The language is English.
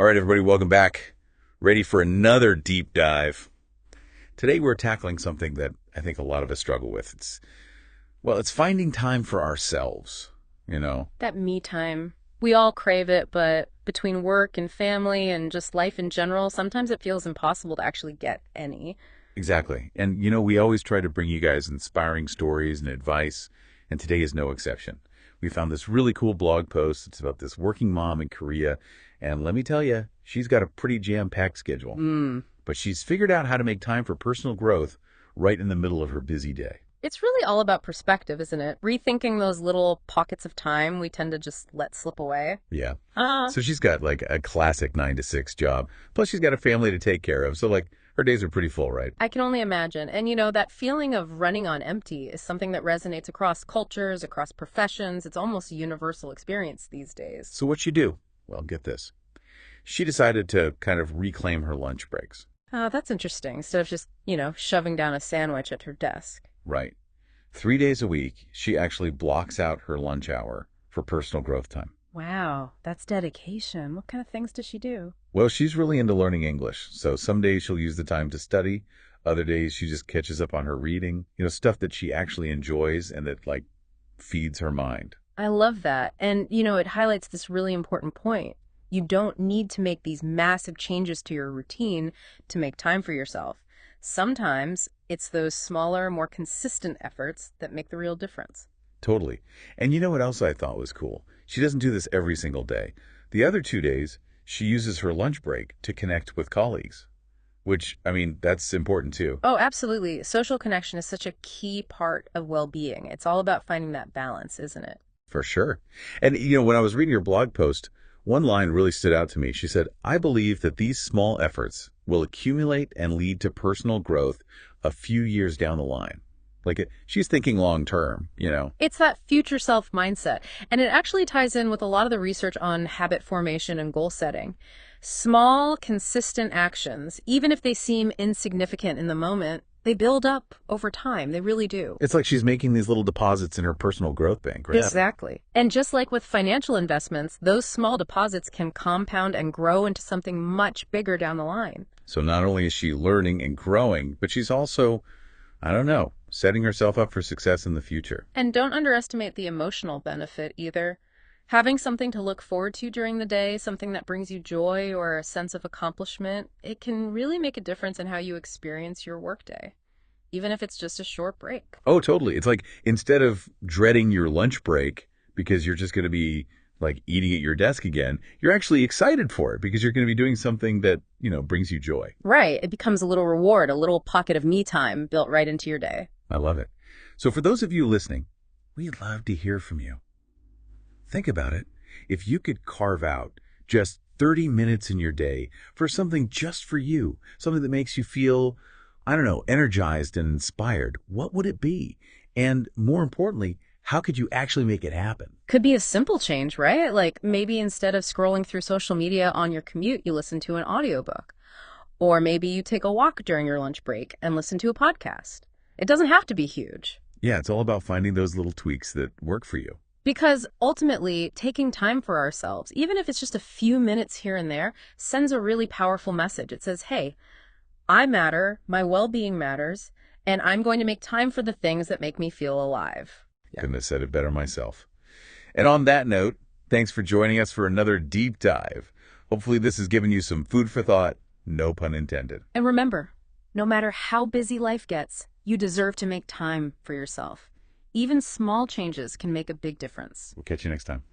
All right, everybody, welcome back. Ready for another deep dive. Today we're tackling something that I think a lot of us struggle with. It's finding time for ourselves, That me time. We all crave it, but between work and family and just life in general, sometimes it feels impossible to actually get any. Exactly. And, we always try to bring you guys inspiring stories and advice, and today is no exception. We found this really cool blog post. It's about this working mom in Korea, and let me tell you, she's got a pretty jam-packed schedule. But she's figured out how to make time for personal growth right in the middle of her busy day. It's really all about perspective, isn't it? Rethinking those little pockets of time we tend to just let slip away. Yeah. So she's got like a classic 9 to 6 job. Plus she's got a family to take care of. So her days are pretty full, right? I can only imagine. And that feeling of running on empty is something that resonates across cultures, across professions. It's almost a universal experience these days. So what she do? Well, get this. She decided to kind of reclaim her lunch breaks. Oh, that's interesting. Instead of just, shoving down a sandwich at her desk. Right. 3 days a week, she actually blocks out her lunch hour for personal growth time. Wow, that's dedication. What kind of things does she do? Well, she's really into learning English. So some days she'll use the time to study. Other days she just catches up on her reading, stuff that she actually enjoys and that feeds her mind. I love that. And, it highlights this really important point. You don't need to make these massive changes to your routine to make time for yourself. Sometimes it's those smaller, more consistent efforts that make the real difference. Totally. And you know what else I thought was cool? She doesn't do this every single day. The other 2 days, she uses her lunch break to connect with colleagues, which, that's important too. Oh, absolutely. Social connection is such a key part of well-being. It's all about finding that balance, isn't it? For sure. And, when I was reading her blog post, one line really stood out to me. She said, "I believe that these small efforts will accumulate and lead to personal growth a few years down the line." She's thinking long term, It's that future self mindset. And it actually ties in with a lot of the research on habit formation and goal setting. Small, consistent actions, even if they seem insignificant in the moment, they build up over time. They really do. It's like she's making these little deposits in her personal growth bank, right? Exactly. And just like with financial investments, those small deposits can compound and grow into something much bigger down the line. So not only is she learning and growing, but she's also, setting herself up for success in the future. And don't underestimate the emotional benefit either. Having something to look forward to during the day, something that brings you joy or a sense of accomplishment, it can really make a difference in how you experience your workday, even if it's just a short break. Oh, totally. It's like instead of dreading your lunch break because you're just going to be eating at your desk again, you're actually excited for it because you're going to be doing something that, brings you joy. Right. It becomes a little reward, a little pocket of me time built right into your day. I love it. So for those of you listening, we'd love to hear from you. Think about it. If you could carve out just 30 minutes in your day for something just for you, something that makes you feel, energized and inspired, what would it be? And more importantly, how could you actually make it happen? Could be a simple change, right? Like maybe instead of scrolling through social media on your commute, you listen to an audiobook. Or maybe you take a walk during your lunch break and listen to a podcast. It doesn't have to be huge. Yeah, it's all about finding those little tweaks that work for you. Because ultimately, taking time for ourselves, even if it's just a few minutes here and there, sends a really powerful message. It says, hey, I matter, my well-being matters, and I'm going to make time for the things that make me feel alive. Couldn't have said it better myself. And on that note, thanks for joining us for another deep dive. Hopefully this has given you some food for thought, no pun intended. And remember, no matter how busy life gets, you deserve to make time for yourself. Even small changes can make a big difference. We'll catch you next time.